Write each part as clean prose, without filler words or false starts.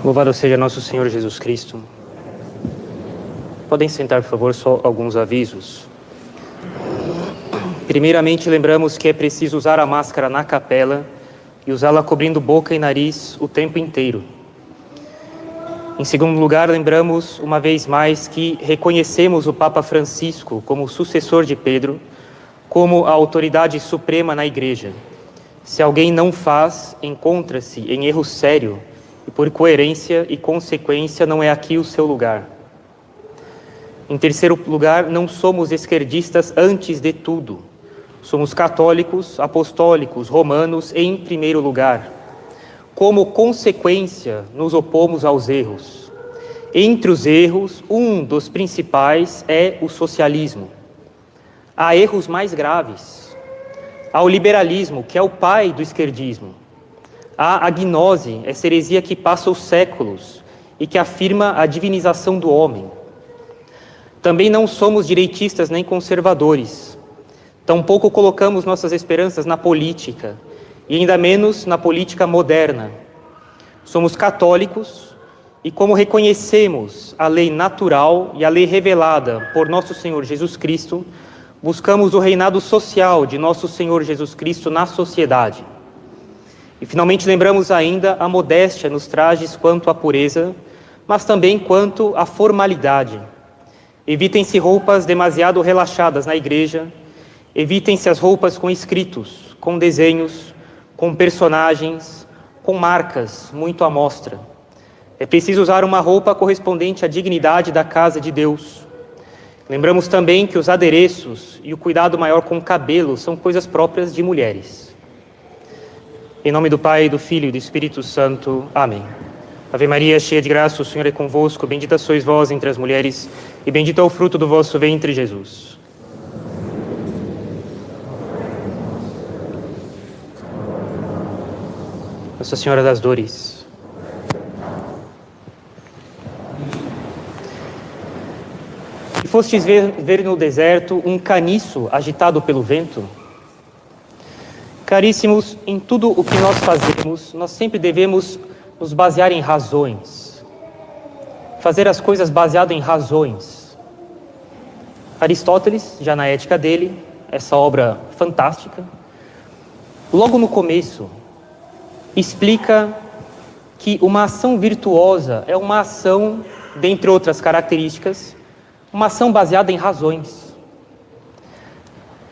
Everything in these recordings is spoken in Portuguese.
Louvado seja nosso Senhor Jesus Cristo. Podem sentar, por favor, só alguns avisos. Primeiramente, lembramos que é preciso usar a máscara na capela e usá-la cobrindo boca e nariz o tempo inteiro. Em segundo lugar, lembramos uma vez mais que reconhecemos o Papa Francisco como sucessor de Pedro, como a autoridade suprema na Igreja. Se alguém não faz, encontra-se em erro sério e, por coerência e consequência, não é aqui o seu lugar. Em terceiro lugar, não somos esquerdistas antes de tudo. Somos católicos, apostólicos, romanos em primeiro lugar. Como consequência, nos opomos aos erros. Entre os erros, um dos principais é o socialismo. Há erros mais graves. Há o liberalismo, que é o pai do esquerdismo. Há a gnose, essa heresia que passa os séculos e que afirma a divinização do homem. Também não somos direitistas nem conservadores. Tampouco colocamos nossas esperanças na política, e ainda menos na política moderna. Somos católicos e, como reconhecemos a lei natural e a lei revelada por nosso Senhor Jesus Cristo, buscamos o reinado social de nosso Senhor Jesus Cristo na sociedade. E finalmente lembramos ainda a modéstia nos trajes quanto à pureza, mas também quanto à formalidade. Evitem-se roupas demasiado relaxadas na igreja, evitem-se as roupas com escritos, com desenhos, com personagens, com marcas muito à mostra. É preciso usar uma roupa correspondente à dignidade da casa de Deus. Lembramos também que os adereços e o cuidado maior com o cabelo são coisas próprias de mulheres. Em nome do Pai, do Filho e do Espírito Santo. Amém. Ave Maria, cheia de graça, o Senhor é convosco. Bendita sois vós entre as mulheres, e bendito é o fruto do vosso ventre, Jesus. Nossa Senhora das Dores. Se fostes ver no deserto um caniço agitado pelo vento, caríssimos, em tudo o que nós fazemos, nós sempre devemos nos basear em razões. Fazer as coisas baseado em razões. Aristóteles, já na Ética dele, essa obra fantástica, logo no começo, explica que uma ação virtuosa é uma ação, dentre outras características, uma ação baseada em razões.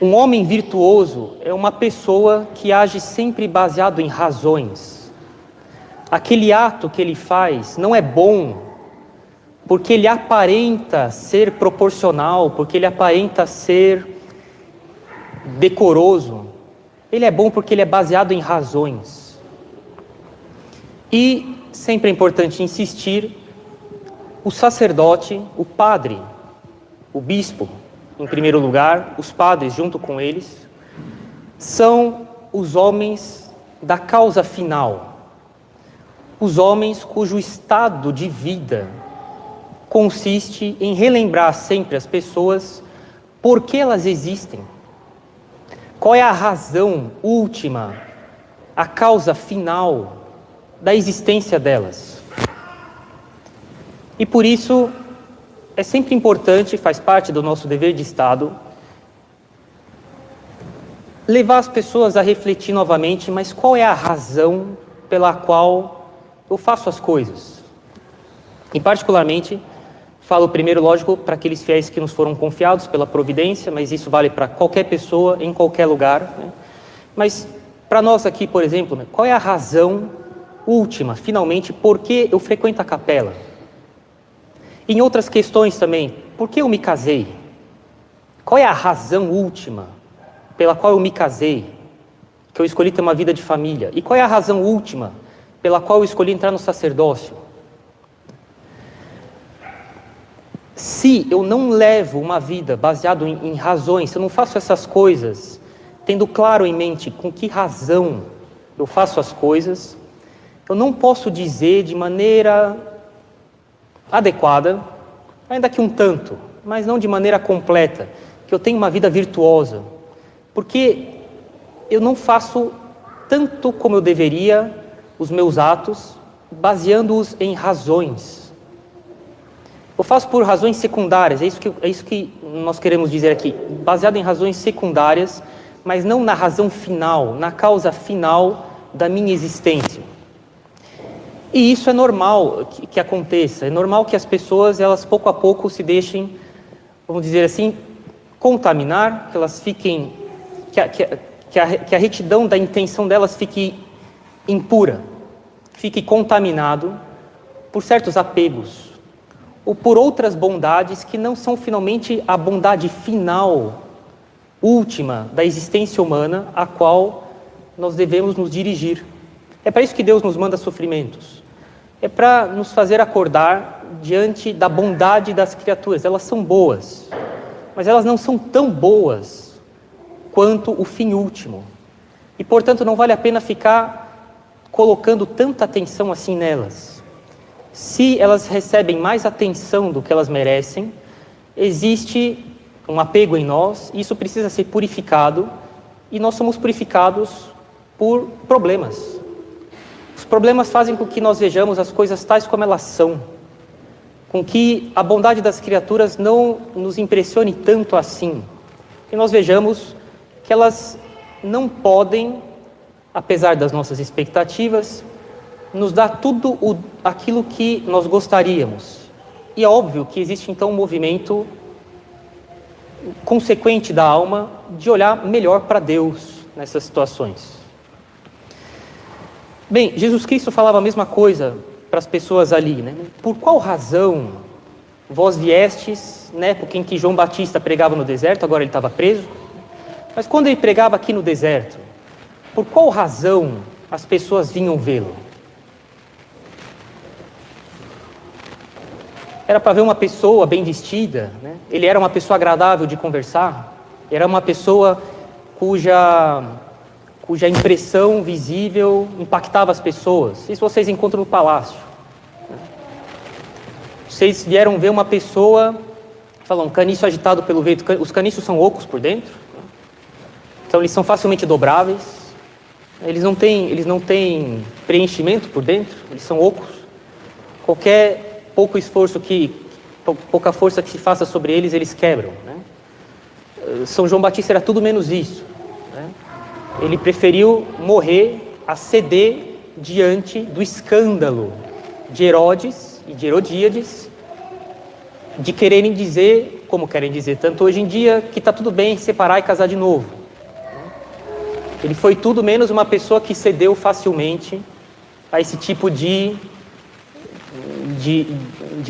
Um homem virtuoso é uma pessoa que age sempre baseado em razões. Aquele ato que ele faz não é bom porque ele aparenta ser proporcional, porque ele aparenta ser decoroso. Ele é bom porque ele é baseado em razões. E sempre é importante insistir, o sacerdote, o padre, o bispo, em primeiro lugar, os padres junto com eles, são os homens da causa final. Os homens cujo estado de vida consiste em relembrar sempre as pessoas por que elas existem. Qual é a razão última, a causa final da existência delas. E por isso é sempre importante, faz parte do nosso dever de Estado, levar as pessoas a refletir novamente, mas qual é a razão pela qual eu faço as coisas? E particularmente, falo primeiro, lógico, para aqueles fiéis que nos foram confiados pela providência, mas isso vale para qualquer pessoa, em qualquer lugar, né? Mas para nós aqui, por exemplo, né, qual é a razão última, finalmente, por que eu frequento a capela? Em outras questões também, por que eu me casei? Qual é a razão última pela qual eu me casei? Que eu escolhi ter uma vida de família. E qual é a razão última pela qual eu escolhi entrar no sacerdócio? Se eu não levo uma vida baseada em razões, se eu não faço essas coisas, tendo claro em mente com que razão eu faço as coisas, eu não posso dizer de maneira adequada, ainda que um tanto, mas não de maneira completa, que eu tenho uma vida virtuosa, porque eu não faço tanto como eu deveria os meus atos baseando-os em razões. Eu faço por razões secundárias, é isso que nós queremos dizer aqui. Baseado em razões secundárias, mas não na razão final, na causa final da minha existência. E isso é normal que aconteça, é normal que as pessoas, elas pouco a pouco se deixem, vamos dizer assim, contaminar, que elas fiquem, que a retidão da intenção delas fique impura, fique contaminado por certos apegos, ou por outras bondades que não são finalmente a bondade final, última da existência humana, a qual nós devemos nos dirigir. É para isso que Deus nos manda sofrimentos. É para nos fazer acordar diante da bondade das criaturas. Elas são boas, mas elas não são tão boas quanto o fim último. E, portanto, não vale a pena ficar colocando tanta atenção assim nelas. Se elas recebem mais atenção do que elas merecem, existe um apego em nós, e isso precisa ser purificado, e nós somos purificados por problemas. Os problemas fazem com que nós vejamos as coisas tais como elas são, com que a bondade das criaturas não nos impressione tanto assim, que nós vejamos que elas não podem, apesar das nossas expectativas, nos dar tudo aquilo que nós gostaríamos. E é óbvio que existe então um movimento consequente da alma de olhar melhor para Deus nessas situações. Bem, Jesus Cristo falava a mesma coisa para as pessoas ali, né? Por qual razão vós viestes na época em que João Batista pregava no deserto, agora ele estava preso, mas quando ele pregava aqui no deserto, por qual razão as pessoas vinham vê-lo? Era para ver uma pessoa bem vestida, né? Ele era uma pessoa agradável de conversar, era uma pessoa cuja impressão visível impactava as pessoas. Isso vocês encontram no palácio. Vocês vieram ver uma pessoa, falam, caniço agitado pelo vento. Os caniços são ocos por dentro, então eles são facilmente dobráveis. Eles não têm preenchimento por dentro, eles são ocos. Qualquer pouca força que se faça sobre eles, eles quebram, né? São João Batista era tudo menos isso, né? Ele preferiu morrer a ceder diante do escândalo de Herodes e de Herodíades, de quererem dizer, como querem dizer tanto hoje em dia, que está tudo bem separar e casar de novo. Ele foi tudo menos uma pessoa que cedeu facilmente a esse tipo de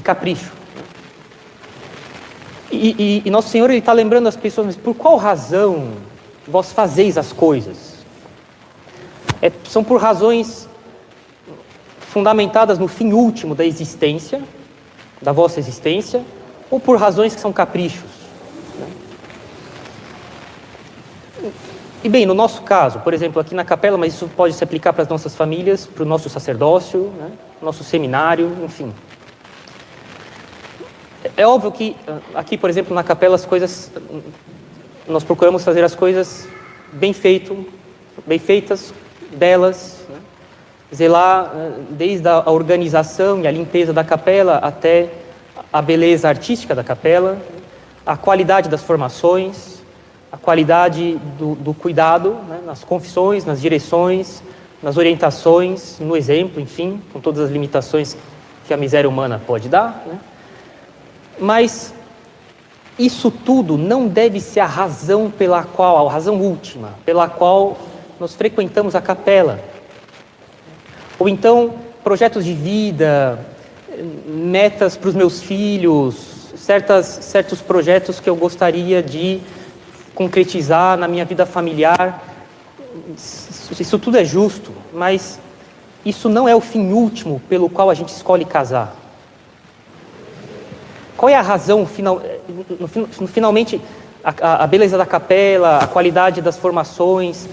capricho. E Nosso Senhor está lembrando as pessoas, mas por qual razão vós fazeis as coisas? São por razões fundamentadas no fim último da existência, da vossa existência, ou por razões que são caprichos? E bem, no nosso caso, por exemplo, aqui na capela, mas isso pode se aplicar para as nossas famílias, para o nosso sacerdócio, né? Nosso seminário, enfim. É óbvio que aqui, por exemplo, na capela, as coisas, nós procuramos fazer as coisas bem feitas delas, né? Zelar desde a organização e a limpeza da capela até a beleza artística da capela, a qualidade das formações, a qualidade do cuidado, né? Nas confissões, nas direções, nas orientações, no exemplo, enfim, com todas as limitações que a miséria humana pode dar, né? Mas isso tudo não deve ser a razão a razão última, pela qual nós frequentamos a capela. Ou então, projetos de vida, metas para os meus filhos, certos projetos que eu gostaria de concretizar na minha vida familiar. Isso tudo é justo, mas isso não é o fim último pelo qual a gente escolhe casar. Qual é a razão, finalmente, a beleza da capela, a qualidade das formações,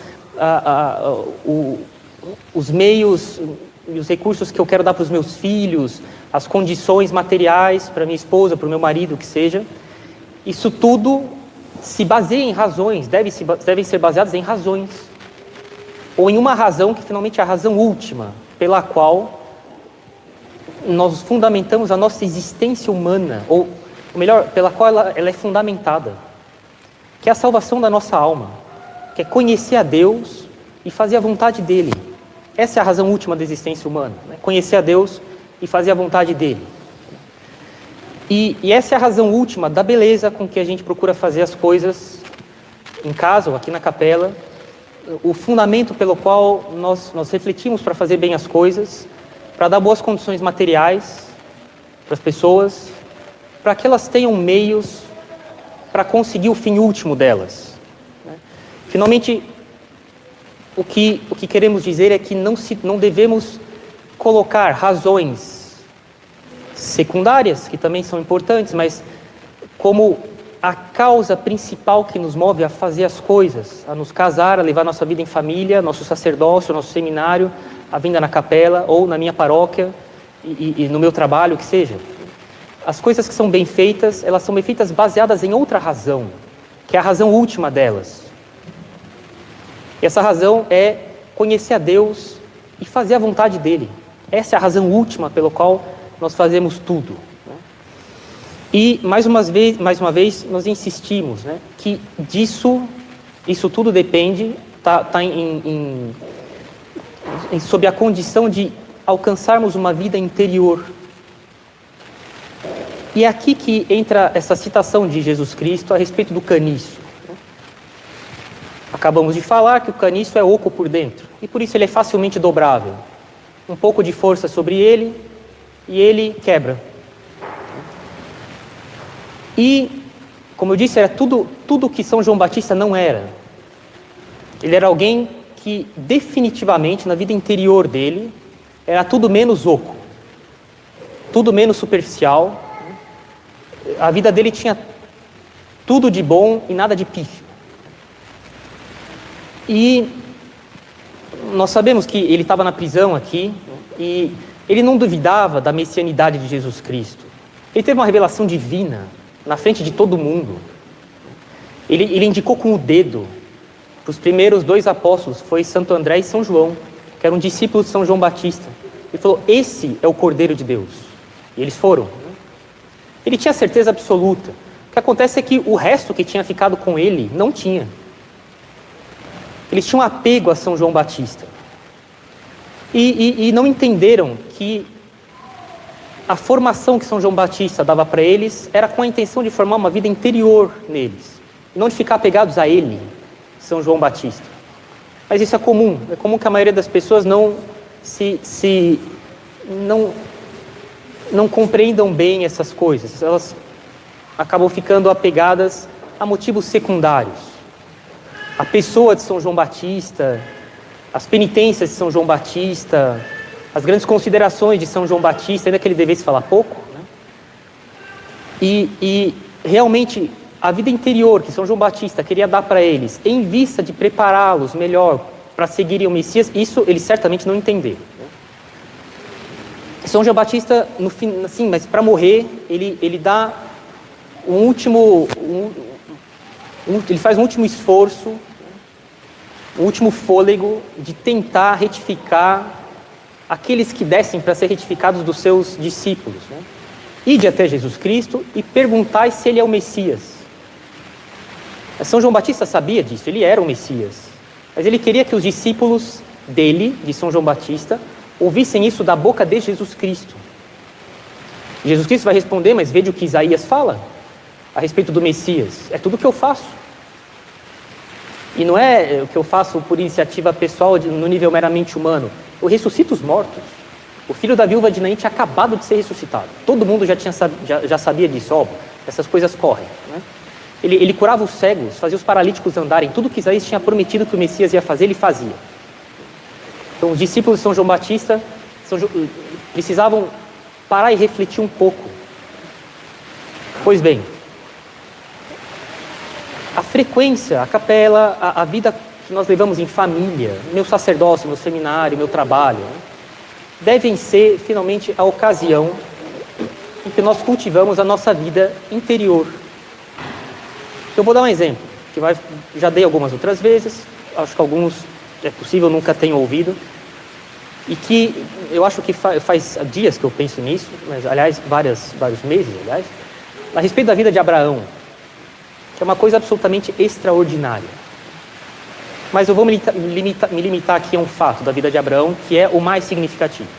os meios e os recursos que eu quero dar para os meus filhos, as condições materiais para minha esposa, para o meu marido, o que seja, isso tudo se baseia em razões, devem ser baseadas em razões, ou em uma razão que finalmente é a razão última, pela qual nós fundamentamos a nossa existência humana, ou melhor, pela qual ela é fundamentada, que é a salvação da nossa alma, que é conhecer a Deus e fazer a vontade dEle. Essa é a razão última da existência humana, né? Conhecer a Deus e fazer a vontade dEle. E essa é a razão última da beleza com que a gente procura fazer as coisas em casa ou aqui na capela, o fundamento pelo qual nós refletimos para fazer bem as coisas, para dar boas condições materiais para as pessoas, para que elas tenham meios para conseguir o fim último delas. Finalmente, o que queremos dizer é que não devemos colocar razões secundárias, que também são importantes, mas como a causa principal que nos move a fazer as coisas, a nos casar, a levar nossa vida em família, nosso sacerdócio, nosso seminário, a vinda na capela ou na minha paróquia e no meu trabalho, o que seja. As coisas que são bem feitas, elas são bem feitas baseadas em outra razão, que é a razão última delas. E essa razão é conhecer a Deus e fazer a vontade dEle. Essa é a razão última pela qual nós fazemos tudo. E, mais uma vez, nós insistimos, né, que isso tudo depende, sob a condição de alcançarmos uma vida interior. E é aqui que entra essa citação de Jesus Cristo a respeito do caniço. Acabamos de falar que o caniço é oco por dentro, e por isso ele é facilmente dobrável. Um pouco de força sobre ele, e ele quebra. E, como eu disse, era tudo que São João Batista não era. Ele era alguém que definitivamente, na vida interior dele, era tudo menos oco, tudo menos superficial. A vida dele tinha tudo de bom e nada de pífio. E nós sabemos que ele estava na prisão aqui, e ele não duvidava da messianidade de Jesus Cristo. Ele teve uma revelação divina na frente de todo mundo. Ele indicou com o dedo para os primeiros 2 apóstolos, foi Santo André e São João, que eram discípulos de São João Batista. Ele falou: esse é o Cordeiro de Deus. E eles foram. Ele tinha certeza absoluta. O que acontece é que o resto que tinha ficado com ele não tinha. Eles tinham apego a São João Batista. E não entenderam que a formação que São João Batista dava para eles era com a intenção de formar uma vida interior neles, e não de ficar apegados a ele, São João Batista. Mas isso é comum que a maioria das pessoas não compreendam bem essas coisas. Elas acabam ficando apegadas a motivos secundários. A pessoa de São João Batista, as penitências de São João Batista, as grandes considerações de São João Batista, ainda que ele devesse falar pouco, né? E realmente a vida interior que São João Batista queria dar para eles, em vista de prepará-los melhor para seguirem o Messias, isso eles certamente não entenderam, né? São João Batista, no fim, assim, mas para morrer, ele dá ele faz um último esforço, um último fôlego de tentar retificar aqueles que descem para ser retificados dos seus discípulos, né? Ide até Jesus Cristo e perguntai se ele é o Messias. São João Batista sabia disso, ele era o Messias, mas ele queria que os discípulos dele, de São João Batista, ouvissem isso da boca de Jesus Cristo. Jesus Cristo vai responder: mas veja o que Isaías fala a respeito do Messias, é tudo o que eu faço. E não é o que eu faço por iniciativa pessoal no nível meramente humano. Eu ressuscito os mortos. O filho da viúva de Naim tinha acabado de ser ressuscitado. Todo mundo já sabia disso, óbvio. Essas coisas correm, né? Ele curava os cegos, fazia os paralíticos andarem. Tudo que Isaías tinha prometido que o Messias ia fazer, ele fazia. Então os discípulos de São João Batista precisavam parar e refletir um pouco. Pois bem, a frequência, a capela, a vida que nós levamos em família, meu sacerdócio, meu seminário, meu trabalho, né, devem ser, finalmente, a ocasião em que nós cultivamos a nossa vida interior. Eu vou dar um exemplo, que já dei algumas outras vezes, acho que alguns é possível nunca tenham ouvido. e que eu acho que faz dias que eu penso nisso, mas aliás, vários meses, aliás, a respeito da vida de Abraão, que é uma coisa absolutamente extraordinária. Mas eu vou me limitar aqui a um fato da vida de Abraão, que é o mais significativo.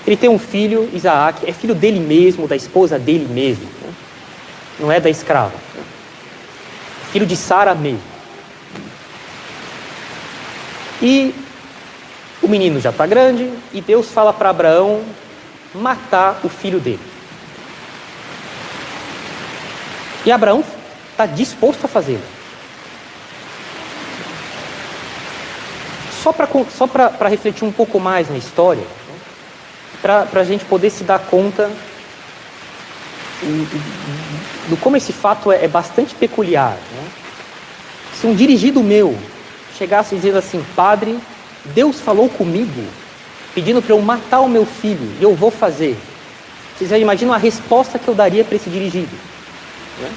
Ele tem um filho, Isaac, é filho dele mesmo, da esposa dele mesmo, né? Não é da escrava. Filho de Sara mesmo. E o menino já está grande, e Deus fala para Abraão matar o filho dele. E Abraão está disposto a fazê-lo. Só para refletir um pouco mais na história, para a gente poder se dar conta do como esse fato é bastante peculiar, né? Se um dirigido meu chegasse dizendo assim: padre, Deus falou comigo, pedindo para eu matar o meu filho, e eu vou fazer. Vocês já imaginam a resposta que eu daria para esse dirigido, né?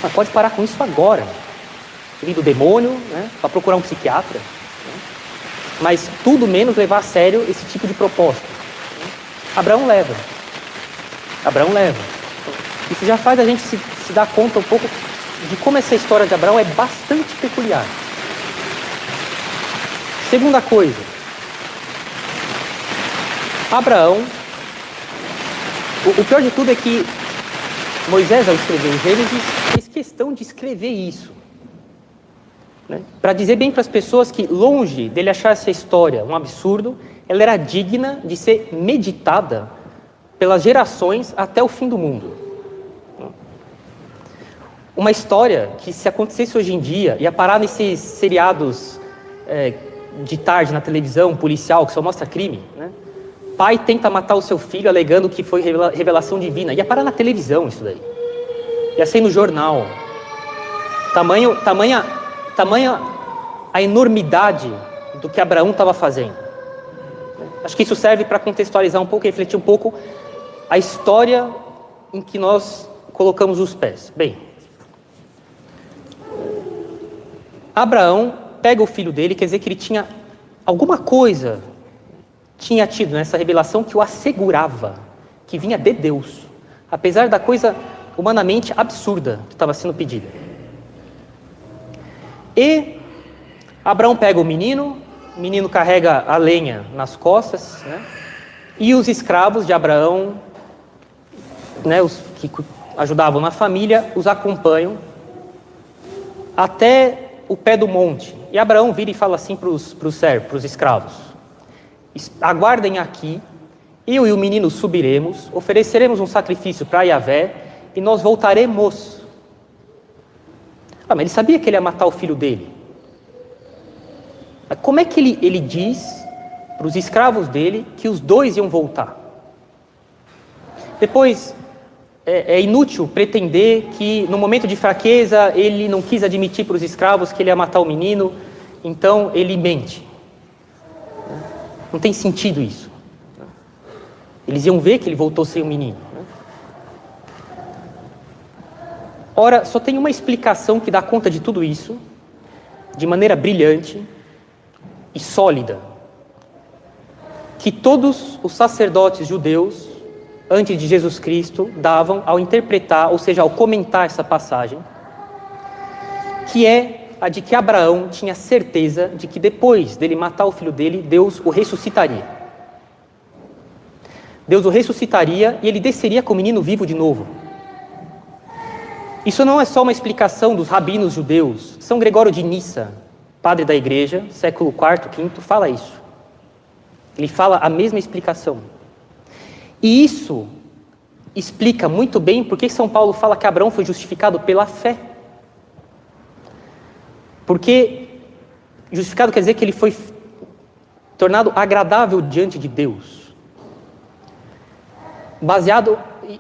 Mas pode parar com isso agora. Filho do demônio, né? Para procurar um psiquiatra, né? Mas tudo menos levar a sério esse tipo de proposta, né? Abraão leva. Isso já faz a gente se dar conta um pouco de como essa história de Abraão é bastante peculiar. Segunda coisa, Abraão, o pior de tudo é que Moisés, ao escrever o Gênesis, fez questão de escrever isso, né? Para dizer bem para as pessoas que, longe dele achar essa história um absurdo, ela era digna de ser meditada pelas gerações até o fim do mundo. Uma história que, se acontecesse hoje em dia, ia parar nesses seriados de tarde na televisão, policial, que só mostra crime, né? Pai tenta matar o seu filho alegando que foi revelação divina. Ia parar na televisão isso daí. Ia ser no jornal. Tamanha a enormidade do que Abraão estava fazendo. Acho que isso serve para contextualizar um pouco e refletir um pouco a história em que nós colocamos os pés. Bem, Abraão pega o filho dele, quer dizer que ele tinha alguma coisa, tinha tido nessa revelação que o assegurava que vinha de Deus, apesar da coisa humanamente absurda que estava sendo pedida. E Abraão pega o menino carrega a lenha nas costas, né? E os escravos de Abraão, né, os que ajudavam na família, os acompanham até o pé do monte. E Abraão vira e fala assim para os escravos: aguardem aqui, eu e o menino subiremos, ofereceremos um sacrifício para Yahvé e nós voltaremos. Mas ele sabia que ele ia matar o filho dele. Mas como é que ele diz para os escravos dele que os dois iam voltar? Depois, é inútil pretender que no momento de fraqueza ele não quis admitir para os escravos que ele ia matar o menino, então ele mente. Não tem sentido isso. Eles iam ver que ele voltou sem o menino. Ora, só tem uma explicação que dá conta de tudo isso, de maneira brilhante e sólida, que todos os sacerdotes judeus, antes de Jesus Cristo, davam ao interpretar, ou seja, ao comentar essa passagem, que é a de que Abraão tinha certeza de que depois dele matar o filho dele, Deus o ressuscitaria. Deus o ressuscitaria e ele desceria com o menino vivo de novo. Isso não é só uma explicação dos rabinos judeus. São Gregório de Nissa, padre da igreja, século IV, V, fala isso. Ele fala a mesma explicação. E isso explica muito bem por que São Paulo fala que Abraão foi justificado pela fé. Porque justificado quer dizer que ele foi tornado agradável diante de Deus.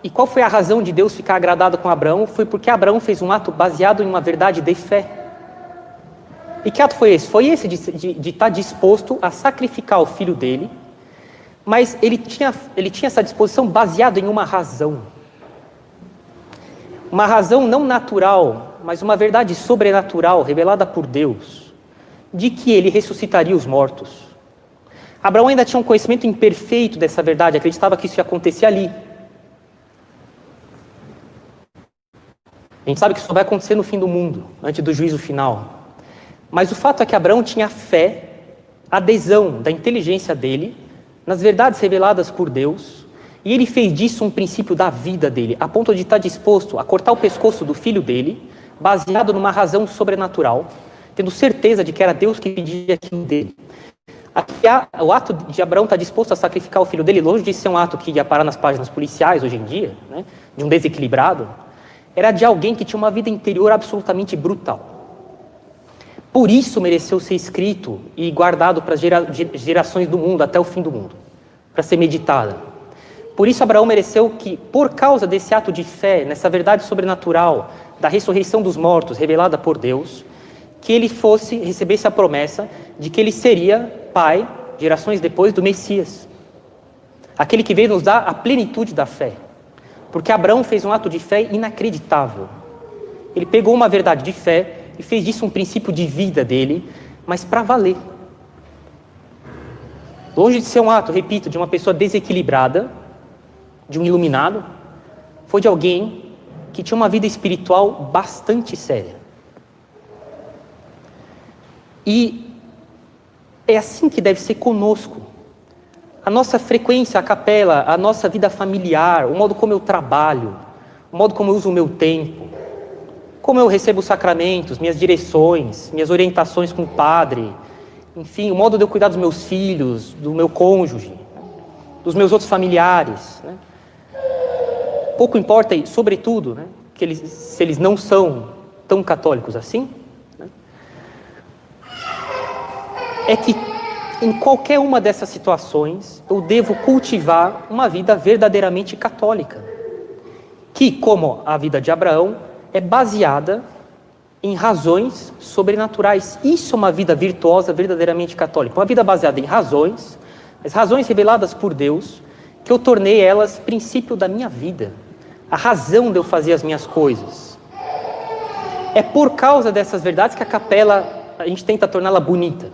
E qual foi a razão de Deus ficar agradado com Abraão? Foi porque Abraão fez um ato baseado em uma verdade de fé. E que ato foi esse? Foi esse de estar disposto a sacrificar o filho dele, mas ele tinha essa disposição baseada em uma razão. Uma razão não natural, mas uma verdade sobrenatural revelada por Deus, de que ele ressuscitaria os mortos. Abraão ainda tinha um conhecimento imperfeito dessa verdade, acreditava que isso ia acontecer ali. A gente sabe que isso só vai acontecer no fim do mundo, antes do juízo final. Mas o fato é que Abraão tinha fé, adesão da inteligência dele, nas verdades reveladas por Deus, e ele fez disso um princípio da vida dele, a ponto de estar disposto a cortar o pescoço do filho dele, baseado numa razão sobrenatural, tendo certeza de que era Deus que pedia aquilo dele. O ato de Abraão estar disposto a sacrificar o filho dele, longe de ser um ato que ia parar nas páginas policiais hoje em dia, né, de um desequilibrado, era de alguém que tinha uma vida interior absolutamente brutal. Por isso mereceu ser escrito e guardado para as gerações do mundo, até o fim do mundo, para ser meditada. Por isso Abraão mereceu que, por causa desse ato de fé, nessa verdade sobrenatural, da ressurreição dos mortos revelada por Deus, que ele recebesse a promessa de que ele seria pai, gerações depois, do Messias. Aquele que veio nos dar a plenitude da fé. Porque Abraão fez um ato de fé inacreditável. Ele pegou uma verdade de fé e fez disso um princípio de vida dele, mas para valer. Longe de ser um ato, repito, de uma pessoa desequilibrada, de um iluminado, foi de alguém que tinha uma vida espiritual bastante séria. E é assim que deve ser conosco. A nossa frequência à capela, a nossa vida familiar, o modo como eu trabalho, o modo como eu uso o meu tempo, como eu recebo os sacramentos, minhas direções, minhas orientações com o padre, enfim, o modo de eu cuidar dos meus filhos, do meu cônjuge, dos meus outros familiares, né? Pouco importa, sobretudo, né, se eles não são tão católicos assim, né? É que em qualquer uma dessas situações eu devo cultivar uma vida verdadeiramente católica, que, como a vida de Abraão, é baseada em razões sobrenaturais. Isso é uma vida virtuosa, verdadeiramente católica. Uma vida baseada em razões, as razões reveladas por Deus, que eu tornei elas princípio da minha vida, a razão de eu fazer as minhas coisas. É por causa dessas verdades que a capela, a gente tenta torná-la bonita,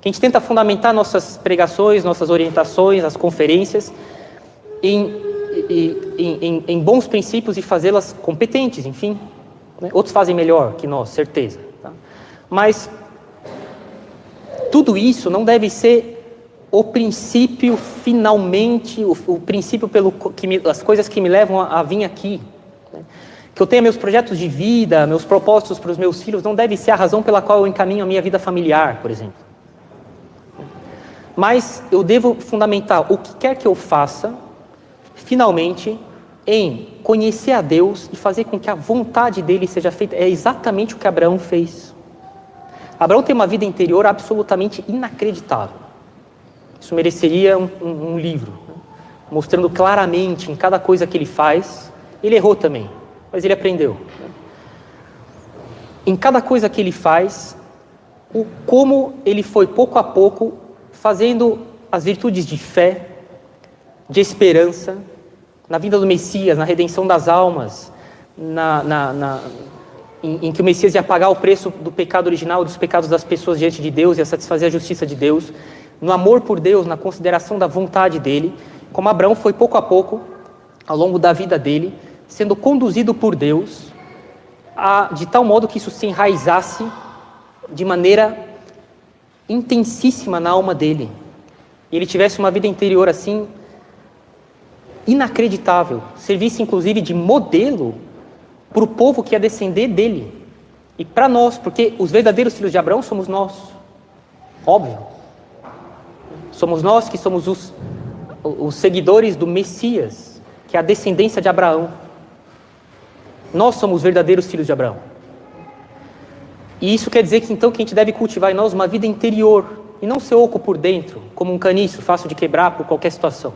que a gente tenta fundamentar nossas pregações, nossas orientações, as conferências, em bons princípios e fazê-las competentes, enfim. Né? Outros fazem melhor que nós, certeza. Tá? Mas tudo isso não deve ser o princípio finalmente, o princípio as coisas que me levam a vir aqui. Né? Que eu tenha meus projetos de vida, meus propósitos para os meus filhos, não deve ser a razão pela qual eu encaminho a minha vida familiar, por exemplo. Mas eu devo fundamentar o que quer que eu faça, finalmente, em conhecer a Deus e fazer com que a vontade dele seja feita. É exatamente o que Abraão fez. Abraão tem uma vida interior absolutamente inacreditável. Isso mereceria um livro, né? Mostrando claramente em cada coisa que ele faz. Ele errou também, mas ele aprendeu. Né? Em cada coisa que ele faz, como ele foi pouco a pouco fazendo as virtudes de fé, de esperança, na vinda do Messias, na redenção das almas, em que o Messias ia pagar o preço do pecado original, dos pecados das pessoas diante de Deus, ia satisfazer a justiça de Deus, no amor por Deus, na consideração da vontade dele, como Abraão foi pouco a pouco, ao longo da vida dele, sendo conduzido por Deus, de tal modo que isso se enraizasse de maneira intensíssima na alma dele. E ele tivesse uma vida interior assim, inacreditável, servisse inclusive de modelo para o povo que ia descender dele. E para nós, porque os verdadeiros filhos de Abraão somos nós. Óbvio. Somos nós que somos os seguidores do Messias, que é a descendência de Abraão. Nós somos os verdadeiros filhos de Abraão. E isso quer dizer que então que a gente deve cultivar em nós uma vida interior, e não ser oco por dentro, como um caniço fácil de quebrar por qualquer situação.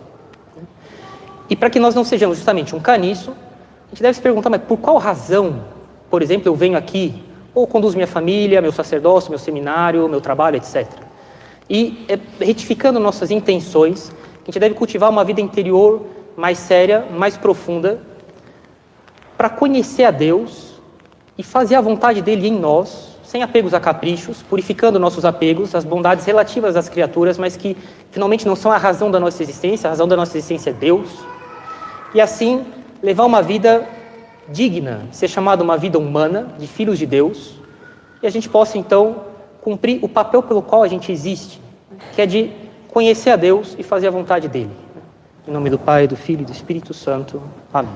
E para que nós não sejamos justamente um caniço, a gente deve se perguntar, mas por qual razão, por exemplo, eu venho aqui, ou conduzo minha família, meu sacerdócio, meu seminário, meu trabalho, etc. E retificando nossas intenções, a gente deve cultivar uma vida interior mais séria, mais profunda, para conhecer a Deus e fazer a vontade dele em nós, sem apegos a caprichos, purificando nossos apegos, as bondades relativas às criaturas, mas que finalmente não são a razão da nossa existência. A razão da nossa existência é Deus. E assim, levar uma vida digna, ser chamado uma vida humana, de filhos de Deus, e a gente possa então cumprir o papel pelo qual a gente existe, que é de conhecer a Deus e fazer a vontade dele. Em nome do Pai, do Filho e do Espírito Santo. Amém.